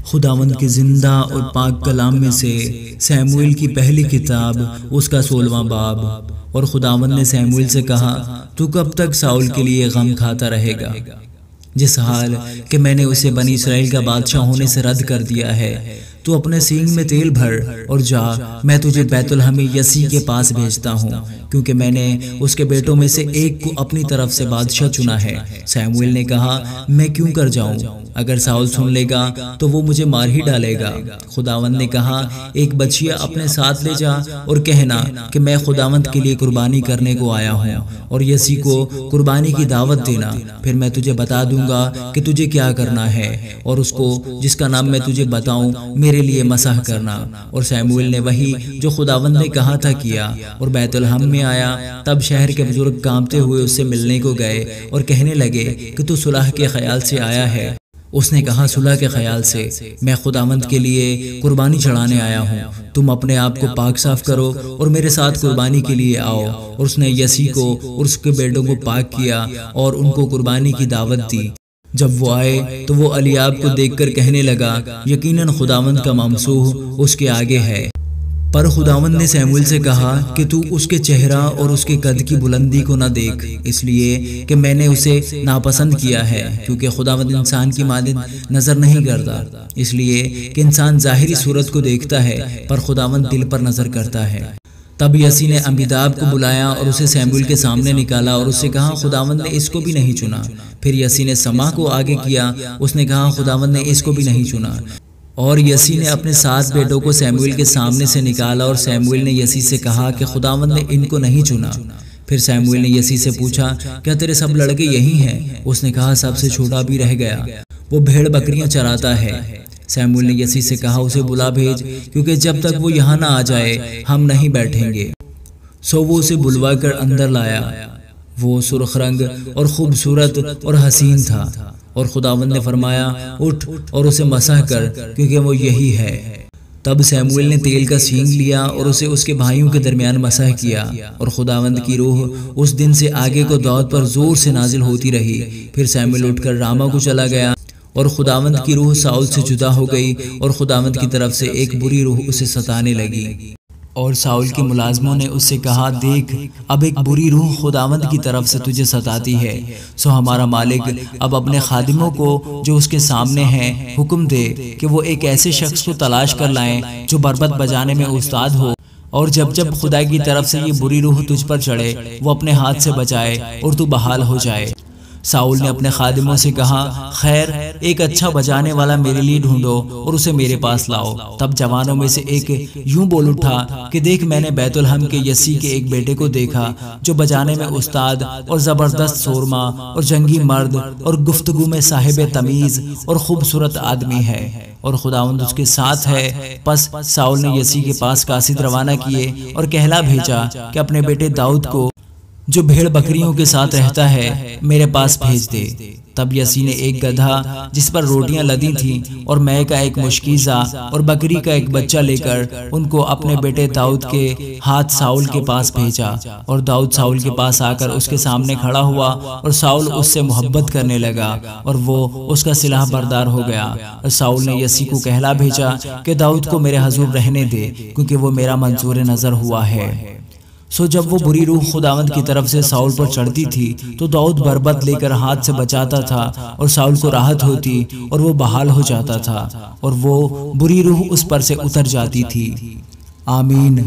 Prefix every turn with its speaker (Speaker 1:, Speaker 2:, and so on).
Speaker 1: خداوند کے زندہ اور پاک کلام میں سے سیموئیل کی پہلی کتاب اس کا 16واں باب۔ اور خداوند نے سیموئیل سے کہا، تو کب تک ساؤل کے لیے غم کھاتا رہے گا؟ جس حال کہ میں نے اسے بنی اسرائیل کا بادشاہ ہونے سے رد کر دیا ہے، تو اپنے سینگ میں تیل بھر اور جا، میں تجھے بیت الحم یسی کے پاس بھیجتا ہوں، کیونکہ میں نے اس کے بیٹوں میں سے ایک کو اپنی طرف سے بادشاہ چنا ہے۔ سیموئیل نے کہا، میں کیوں کر جاؤں؟ اگر ساؤل سن لے گا تو وہ مجھے مار ہی ڈالے گا۔ خداوند نے کہا، ایک بچیا اپنے ساتھ لے جا اور کہنا کہ میں خداوند کے لیے قربانی کرنے کو آیا ہوں، اور یسی کو قربانی کی دعوت دینا، پھر میں تجھے بتا دوں گا کہ تجھے کیا کرنا ہے، اور اس کو جس کا نام میں تجھے بتاؤں میرے لیے مسح کرنا۔ اور سیموئیل نے وہی جو خداوند نے کہا تھا کیا، اور بیت الحم میں آیا۔ تب شہر کے بزرگ کانپتے ہوئے اس سے ملنے کو گئے اور کہنے لگے کہ تو صلح کے خیال سے آیا ہے۔ اس نے کہا، صلح کے خیال سے؟ میں خداوند کے لیے قربانی چڑھانے آیا ہوں۔ تم اپنے آپ کو پاک صاف کرو اور میرے ساتھ قربانی کے لیے آؤ۔ اور اس نے یسی کو اور اس کے بیٹوں کو پاک کیا اور ان کو قربانی کی دعوت دی۔ جب وہ آئے تو وہ الیاب کو دیکھ کر کہنے لگا، یقیناً خداوند کا ممسوح اس کے آگے ہے۔ پر خداوند نے سیموئیل سے کہا کہ تو اس کے چہرہ اور اس کے قد کی بلندی کو نہ دیکھ، اس لیے کہ میں نے اسے ناپسند کیا ہے، کیونکہ خداوند انسان کی مانند نظر نہیں کرتا، اس لیے کہ انسان ظاہری صورت کو دیکھتا ہے، پر خداوند دل پر نظر کرتا ہے۔ تب یسی نے امیداب کو بلایا اور اسے سیموئیل کے سامنے نکالا اور اس سے کہا، خداوند نے اس کو بھی نہیں چنا۔ پھر یسی نے سما کو آگے کیا، اس نے کہا، خداوند نے اس کو بھی نہیں چنا۔ اور یسی نے اپنے 7 بیٹوں کو سیموئیل کے سامنے سے نکالا، اور سیموئیل نے یسی سے کہا کہ خداوند نے ان کو نہیں چنا۔ پھر سیموئیل نے یسی سے پوچھا، کیا تیرے سب لڑکے یہی ہیں؟ اس نے کہا، سب سے چھوٹا بھی رہ گیا، وہ بھیڑ بکریاں چراتا ہے۔ سیموئیل نے یسی سے کہا، اسے بلا بھیج، کیونکہ جب تک وہ یہاں نہ آ جائے ہم نہیں بیٹھیں گے۔ سو وہ اسے بلوا کر اندر لایا۔ وہ سرخ رنگ اور خوبصورت اور حسین تھا، اور خداوند نے فرمایا، اٹھ اور اسے مسح کر، کیونکہ وہ یہی ہے۔ تب سیموئیل نے تیل کا سینگ لیا اور اسے اس کے بھائیوں کے درمیان مسح کیا، اور خداوند کی روح اس دن سے آگے کو داؤد پر زور سے نازل ہوتی رہی۔ پھر سیموئیل اٹھ کر راما کو چلا گیا، اور خداوند کی روح ساؤل سے جدا ہو گئی، اور خداوند کی طرف سے ایک بری روح اسے ستانے لگی۔ اور ساؤل کے ملازموں نے اس سے کہا، دیکھ، اب ایک بری روح خداوند کی طرف سے تجھے ستاتی ہے، سو ہمارا مالک اب اپنے خادموں کو جو اس کے سامنے ہیں حکم دے کہ وہ ایک ایسے شخص کو تلاش کر لائیں جو بربط بجانے میں استاد ہو، اور جب خدا کی طرف سے یہ بری روح تجھ پر چڑھے وہ اپنے ہاتھ سے بچائے اور تو بحال ہو جائے۔ ساؤل نے اپنے خادموں سے کہا، خیر، ایک اچھا بجانے والا میرے لیے ڈھونڈو اور اسے میرے پاس لاؤ۔ تب جوانوں میں سے ایک یوں بول اٹھا کہ دیکھ، میں نے بیت الحم کے یسی کے ایک بیٹے کو دیکھا جو بجانے میں استاد اور زبردست سورما اور جنگی مرد اور گفتگو میں صاحب تمیز اور خوبصورت آدمی ہے، اور خداوند اس کے ساتھ ہے۔ پس ساؤل نے یسی کے پاس قاصد روانہ کیے اور کہلا بھیجا کہ اپنے بیٹے داؤد کو جو بھیڑ بکریوں کے ساتھ رہتا ہے میرے پاس بھیج دے۔ تب یسی نے ایک گدھا جس پر روٹیاں لدی تھیں اور مے کا ایک مشکیزہ اور بکری کا ایک بچہ لے کر ان کو اپنے بیٹے داؤد کے ہاتھ ساؤل کے پاس بھیجا، اور داؤد ساؤل کے پاس آ کر اس کے سامنے کھڑا ہوا، اور ساؤل اس سے محبت کرنے لگا اور وہ اس کا سلاح بردار ہو گیا۔ اور ساؤل نے یسی کو کہلا بھیجا کہ داؤد کو میرے حضور رہنے دے، کیونکہ وہ میرا منظور نظر ہوا ہے۔ سو جب وہ بری روح خداوند کی طرف سے ساؤل پر چڑھتی تھی تو داؤد بربط لے کر ہاتھ سے بچاتا تھا، اور ساؤل کو راحت ہوتی اور وہ بحال ہو جاتا تھا، اور وہ بری روح اس پر سے اتر جاتی تھی۔ آمین۔